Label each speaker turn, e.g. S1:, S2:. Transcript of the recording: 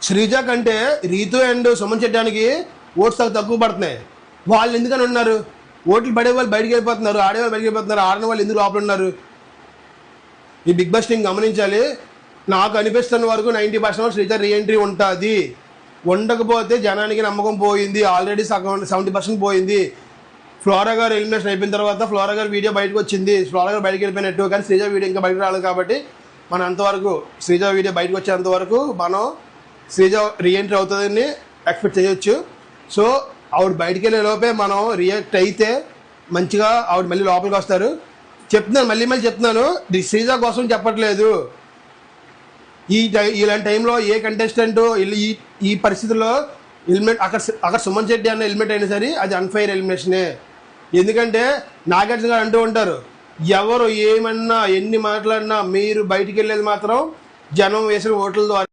S1: శ్రీజ కంటే Ritu and Suman చెడ్డానికి oats తక్కువ పడుతున్నాయి. వాళ్ళు ఎందుకని ఉన్నారు? ఓట్లు పడే వాళ్ళు బయటికి వెళ్ళిపోతున్నారు, ఆడేవాళ్ళు బయటికి వెళ్ళిపోతున్నారు, ఆడిన వాళ్ళు ఎందుకు లోపల ఉన్నారు? ఈ బిగ్ బాస్ టీం గమనించాలి. నాకు అనిపిస్తున్న వరకు 90% శ్రీజ రీఎంట్రీ ఉంటుంది. ఉండకపోతే జనానికి నమ్మకం పోయింది. ఆల్రెడీ 70% పోయింది. ఫ్లోరా గారు ఎలిమినేషన్ అయిపోయిన తర్వాత ఫ్లోరా గారు వీడియో బయటకు వచ్చింది. ఫ్లోరా గారు బయటకు వెళ్ళిపోయినట్టు, కానీ శ్రీజ వీడియో ఇంకా బయటకు రాలేదు. కాబట్టి మనం అంతవరకు శ్రీజ వీడియో బయటకు వచ్చేంత వరకు మనం శ్రీజ రీఎంట్రీ అవుతుందని ఎక్స్పెక్ట్ చేయొచ్చు. సో ఆవిడ బయటికి వెళ్ళే లోపే మనం రియాక్ట్ అయితే మంచిగా ఆవిడ మళ్ళీ లోపలికి వస్తారు. చెప్తున్నాను, మళ్ళీ చెప్తున్నాను, శ్రీజ కోసం చెప్పట్లేదు. ఇలాంటి టైంలో ఏ కంటెస్టెంట్ ఈ పరిస్థితుల్లో ఎలిమినేట్ అక్కడ సుమన్ శెట్టి అన్న ఎలిమినేట్ అయినా సరే అది అన్ఫెయిర్ ఎలిమినేషనే. ఎందుకంటే నాగార్జున గారు అంటూ ఉంటారు, ఎవరు ఏమన్నా ఎన్ని మాట్లాడినా మీరు బయటికి వెళ్ళేది మాత్రం జనం వేసిన ఓట్ల ద్వారా.